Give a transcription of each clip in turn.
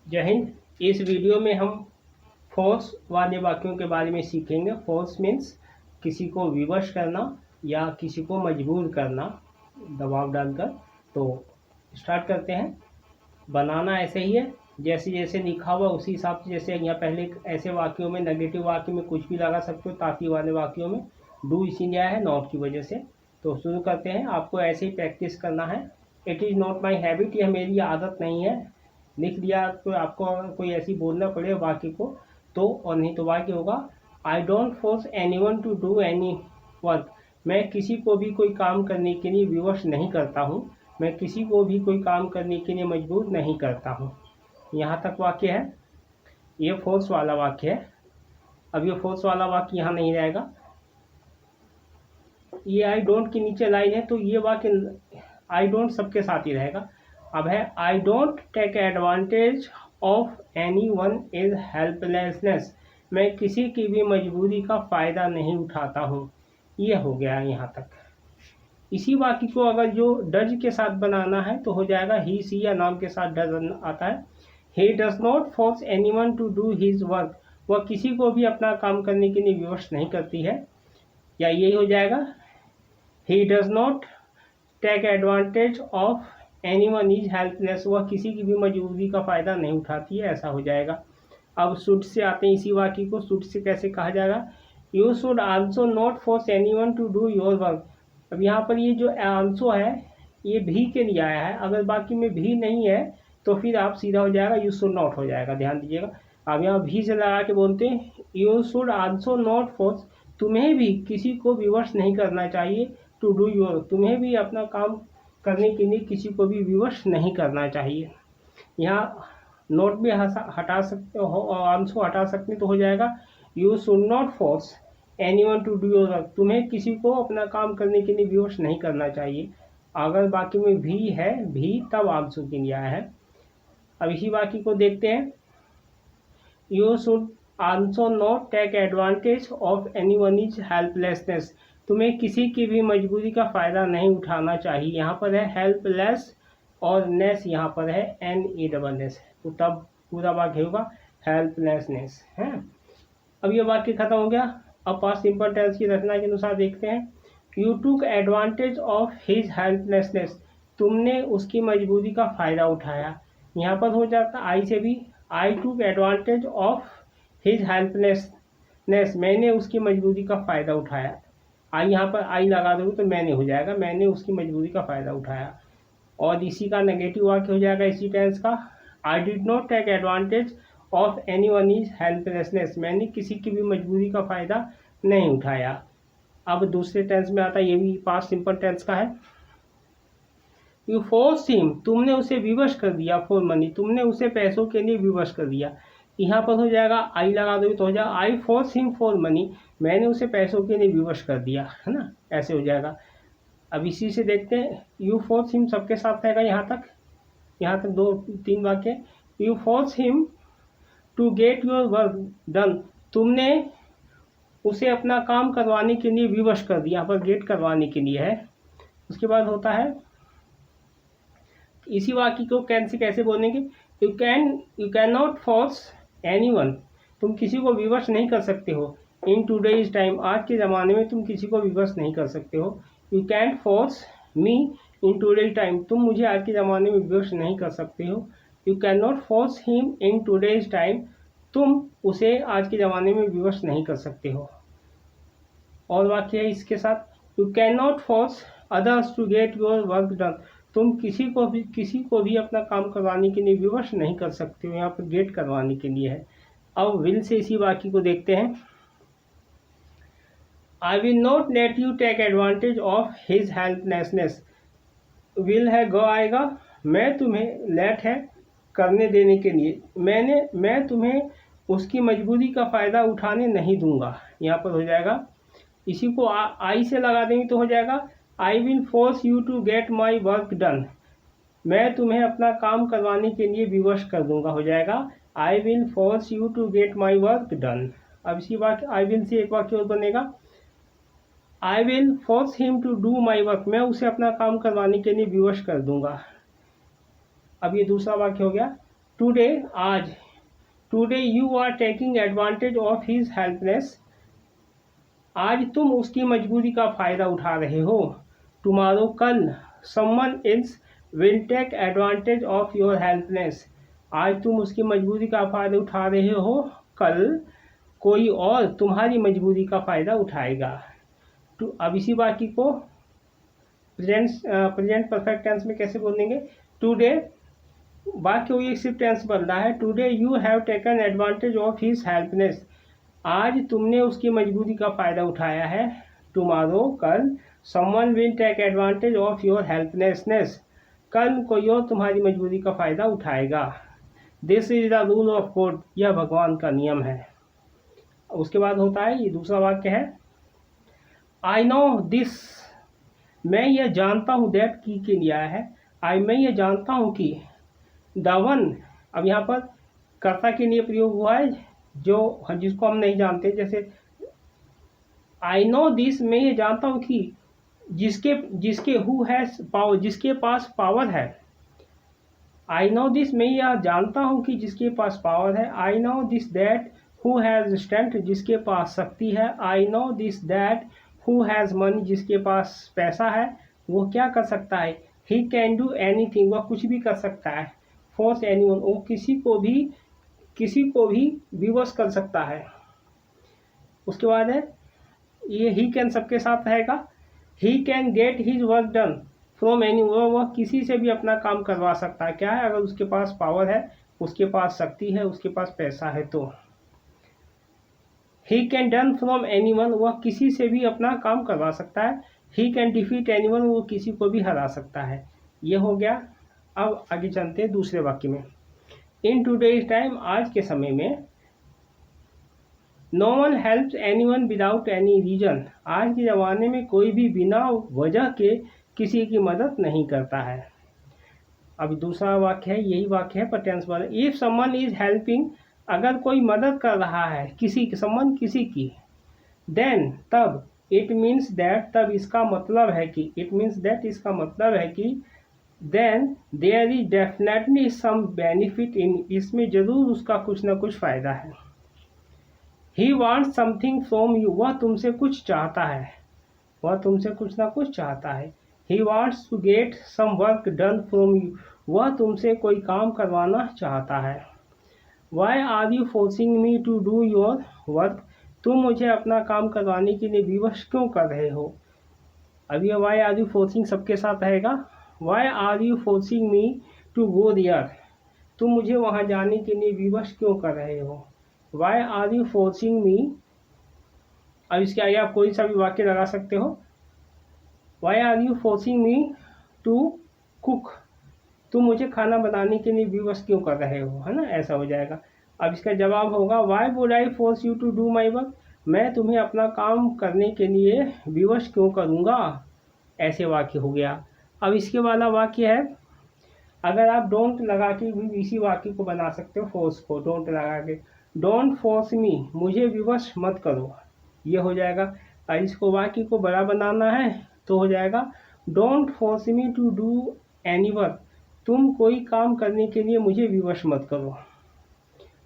जय हिंद। इस वीडियो में हम फोर्स वाले वाक्यों के बारे में सीखेंगे। फोर्स मीन्स किसी को विवश करना या किसी को मजबूर करना दबाव डालकर। तो स्टार्ट करते हैं। बनाना ऐसे ही है जैसे जैसे लिखा हुआ उसी हिसाब से। जैसे यहाँ पहले ऐसे वाक्यों में नेगेटिव वाक्य में कुछ भी लगा सकते हो, ताकि वाले वाक्यों में डू इसीलिए आया है नॉट की वजह से। तो शुरू करते हैं। आपको ऐसे ही प्रैक्टिस करना है। It is not my habit, यह मेरी आदत नहीं है। लिख दिया तो आपको अगर कोई ऐसी बोलना पड़े वाक्य को तो, और नहीं तो वाक्य होगा I don't force anyone to do any work. मैं किसी को भी कोई काम करने के लिए विवश नहीं करता हूँ। मैं किसी को भी कोई काम करने के लिए मजबूर नहीं करता हूँ। यहाँ तक वाक्य है। ये फोर्स वाला वाक्य है। अब ये फोर्स वाला वाक्य यहाँ नहीं रहेगा। ये आई डोंट के नीचे लाइन है तो ये वाक्य आई डोंट सबके साथ ही रहेगा। अब है I don't take advantage of anyone is helplessness. मैं किसी की भी मजबूरी का फ़ायदा नहीं उठाता हूँ। ये हो गया यहाँ तक। इसी वाक्य को अगर जो डज के साथ बनाना है तो हो जाएगा ही सी या नाम के साथ डज आता है। He does not force anyone to do his work. वह किसी को भी अपना काम करने के लिए विवश नहीं करती है। या यही हो जाएगा he does not take advantage of anyone is helpless. वह किसी की भी मजबूरी का फ़ायदा नहीं उठाती है। ऐसा हो जाएगा। अब शुड से आते हैं इसी वाक्य को। शुड से कैसे कहा जाएगा? You should also not force anyone to do your work. अब यहाँ पर ये जो आल्सो है ये भी के लिए आया है। अगर बाकी में भी नहीं है तो फिर आप सीधा हो जाएगा यू शुड नॉट हो जाएगा। ध्यान दीजिएगा। अब यहाँ भी से लगा के बोलते हैं you should also not force. तुम्हें भी किसी को विवश नहीं करना चाहिए टू डू योर। तुम्हें भी अपना काम करने के लिए किसी को भी विवश नहीं करना चाहिए। यहाँ नोट भी हटा सकते हो और आंसू हटा सकते तो हो जाएगा you should not force anyone to do your work. तुम्हें किसी को अपना काम करने के लिए विवश नहीं करना चाहिए। अगर बाकी में भी है भी तब आंसू के लिए आया है। अब इसी वाक्य को देखते हैं। You should also not take advantage of anyone is helplessness. तुम्हें किसी की भी मजबूरी का फ़ायदा नहीं उठाना चाहिए। यहाँ पर है हेल्पलेस और नेस यहाँ पर है NESS। तो तब पूरा वाक्य होगा हेल्पलेसनेस है। अब ये वाक्य खत्म हो गया। अब पास्ट सिंपल टेंस की रचना के अनुसार देखते हैं। You took advantage of his helplessness. तुमने उसकी मजबूरी का फ़ायदा उठाया। यहाँ पर हो जाता आई से भी आई टूक एडवांटेज ऑफ हिज हेल्पलेसनेस। मैंने उसकी मजबूरी का फ़ायदा उठाया। आई यहाँ पर आई लगा दोगे तो मैंने हो जाएगा। मैंने उसकी मजबूरी का फ़ायदा उठाया। और इसी का नेगेटिव वाक्य हो जाएगा इसी टेंस का I did not take advantage of anyone is helplessness. मैंने किसी की भी मजबूरी का फ़ायदा नहीं उठाया। अब दूसरे टेंस में आता है, ये भी पास्ट सिंपल टेंस का है। You force him. तुमने उसे विवश कर दिया फॉर मनी। तुमने उसे पैसों के लिए विवश कर दिया। यहाँ पर हो जाएगा आई लगा दोगे तो हो जाएगा आई फोर्स हिम फॉर मनी। मैंने उसे पैसों के लिए विवश कर दिया, है ना। ऐसे हो जाएगा। अब इसी से देखते हैं। यू फोर्स हिम सबके साथ रहेगा यहाँ तक 2-3 वाक्य। You force him to get your work done. तुमने उसे अपना काम करवाने के लिए विवश कर दिया। यहाँ पर गेट करवाने के लिए है। उसके बाद होता है इसी वाक्य को कैन से कैसे बोलेंगे? You can not force anyone. तुम किसी को विवश नहीं कर सकते हो। In today's time. आज के ज़माने में तुम किसी को विवश नहीं कर सकते हो। You can force me in today's time. तुम मुझे आज के ज़माने में विवश नहीं कर सकते हो। You can not force him in today's time. तुम उसे आज के ज़माने में विवश नहीं कर सकते हो। और वाक्य है इसके साथ। You can not force others to get your work done. तुम किसी को भी अपना काम करवाने के लिए विवश नहीं कर सकते हो। यहाँ पर गेट करवाने के लिए है। अब विल से इसी वाक्य को देखते हैं। I will not let you take advantage of his helplessness. Will है गो आएगा। मैं तुम्हें लेट है करने देने के लिए। मैं तुम्हें उसकी मजबूरी का फ़ायदा उठाने नहीं दूंगा। यहाँ पर हो जाएगा इसी को आई से लगा देंगे तो हो जाएगा I will force you to get my work done. मैं तुम्हें अपना काम करवाने के लिए विवश कर दूंगा। हो जाएगा I will force you to get my work done. अब इसी वाक्य आई विल से एक वाक्य और बनेगा। I will force him to do my work. मैं उसे अपना काम करवाने के लिए विवश कर दूंगा। अब ये दूसरा वाक्य हो गया। टुडे आज, today you are taking advantage of his helpless, आज तुम उसकी मजबूरी का फ़ायदा उठा रहे हो। टुमारो कल, someone else will take advantage of your helpless, आज तुम उसकी मजबूरी का फ़ायदा उठा रहे हो, कल कोई और तुम्हारी मजबूरी का फ़ायदा उठाएगा। तो अब इसी वाक्य को प्रेजेंट परफेक्ट टेंस में कैसे बोलेंगे? टुडे वाक्य हुई सिर्फ टेंस बन रहा है। Today you have taken advantage of his helpness, आज तुमने उसकी मजबूरी का फ़ायदा उठाया है। टुमारो कल, someone will take advantage of your helplessness, कल कोई और तुम्हारी मजबूरी का फ़ायदा उठाएगा। This is the rule of God, यह भगवान का नियम है। उसके बाद होता है ये दूसरा वाक्य है, आई नो दिस, मैं यह जानता हूँ, दैट की के लिए आया है। मैं यह जानता हूँ कि, द वन, अब यहाँ पर कर्ता के लिए प्रयोग हुआ है जो जिसको हम नहीं जानते, जैसे आई नो दिस, मैं ये जानता हूँ कि, जिसके हु हैज पावर, जिसके पास पावर है। आई नो दिस, मैं यह जानता हूँ कि जिसके पास पावर है। I know this that who has strength, जिसके पास शक्ति है। I know this that who has money, जिसके पास पैसा है, वो क्या कर सकता है। ही कैन डू एनीथिंग, वह कुछ भी कर सकता है। फोर्स एनीवन, वो किसी को भी विवश कर सकता है। उसके बाद है ये ही कैन सबके साथ रहेगा। He can get his work done from any, वह किसी से भी अपना काम करवा सकता है। क्या है? अगर उसके पास पावर है, उसके पास शक्ति है, उसके पास पैसा है तो। He can done from anyone, वह किसी से भी अपना काम करवा सकता है। ही कैन डिफीट एनीवन, वो किसी को भी हरा सकता है। ये हो गया। अब आगे चलते हैं दूसरे वाक्य में। इन टूडेज टाइम, आज के समय में, no one helps anyone without any reason, आज के ज़माने में कोई भी बिना वजह के किसी की मदद नहीं करता है। अब दूसरा वाक्य है, यही वाक्य है पर टेंस वाला। इफ समवन इज हेल्पिंग, अगर कोई मदद कर रहा है समवन किसी की, देन तब, इट मीन्स दैट, तब इसका मतलब है कि, इट मीन्स दैट इसका मतलब है कि, then there is definitely some benefit in, इसमें जरूर उसका कुछ ना कुछ फ़ायदा है। He wants something from you, वह तुमसे कुछ चाहता है, वह तुमसे कुछ ना कुछ चाहता है। He wants to get some work done from you, वह तुमसे कोई काम करवाना चाहता है। Why are you forcing me to do your work, तुम मुझे अपना काम करवाने के लिए विवश क्यों कर रहे हो। अब ये वाई आर यू फोर्सिंग सबके साथ रहेगा। Why are you forcing me to go there, तुम मुझे वहाँ जाने के लिए विवश क्यों कर रहे हो। Why are you forcing me, अब इसके आगे आप कोई सा भी वाक्य लगा सकते हो। Why are you forcing me to cook, तुम मुझे खाना बनाने के लिए विवश क्यों कर रहे हो, है ना, ऐसा हो जाएगा। अब इसका जवाब होगा, why would I force you to do my work, मैं तुम्हें अपना काम करने के लिए विवश क्यों करूँगा, ऐसे वाक्य हो गया। अब इसके वाला वाक्य है, अगर आप डोंट लगा के भी इसी वाक्य को बना सकते हो, फोर्स को डोंट लगा के, डोंट फोर्स मी, मुझे विवश मत करो, ये हो जाएगा। और इसको वाक्य को बड़ा बनाना है तो हो जाएगा, don't force me to do any work, तुम कोई काम करने के लिए मुझे विवश मत करो।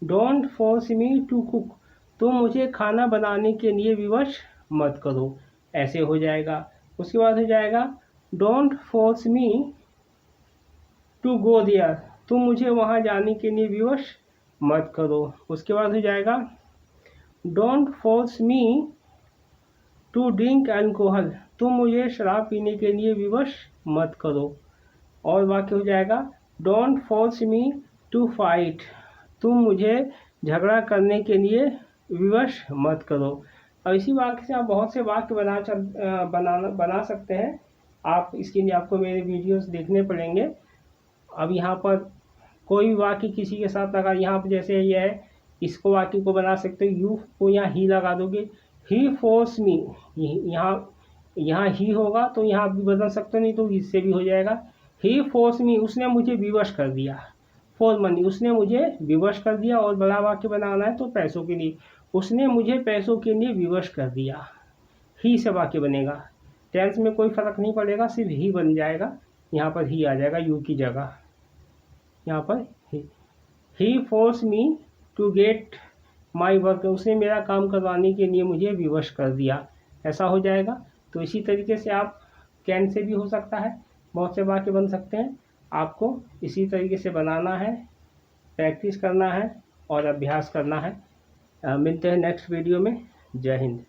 Don't force me to cook, तुम मुझे खाना बनाने के लिए विवश मत करो, ऐसे हो जाएगा। उसके बाद हो जाएगा, don't force me to go there, तुम मुझे वहाँ जाने के लिए विवश मत करो। उसके बाद हो जाएगा, don't force me to drink alcohol, तुम मुझे शराब पीने के लिए विवश मत करो। और वाक्य हो जाएगा, don't force me to fight, तुम मुझे झगड़ा करने के लिए विवश मत करो। और इसी वाक्य से आप बहुत से वाक्य बना सकते हैं। आप इसके लिए आपको मेरे वीडियोस देखने पड़ेंगे। अब यहाँ पर कोई भी वाक्य किसी के साथ लगा, यहाँ पर जैसे ये है, इसको वाक्य को बना सकते हो, यू को यहाँ ही लगा दोगे, ही फोर्स मी, यहाँ ही होगा तो यहाँ भी बदल सकते हो, नहीं तो इससे भी हो जाएगा। ही फोर्स मी, उसने मुझे विवश कर दिया। फॉर मनी, उसने मुझे विवश कर दिया। और बड़ा वाक्य बनाना है तो पैसों के लिए, उसने मुझे पैसों के लिए विवश कर दिया। ही से वाक्य बनेगा, टेंस में कोई फर्क नहीं पड़ेगा, सिर्फ ही बन जाएगा। यहाँ पर ही आ जाएगा यू की जगह, यहाँ पर ही। He force me to get my work, उसने मेरा काम करवाने के लिए मुझे विवश कर दिया, ऐसा हो जाएगा। तो इसी तरीके से आप कैन से भी हो सकता है, बहुत से वाक्य बन सकते हैं। आपको इसी तरीके से बनाना है, प्रैक्टिस करना है और अभ्यास करना है। मिलते हैं नेक्स्ट वीडियो में। जय हिंद।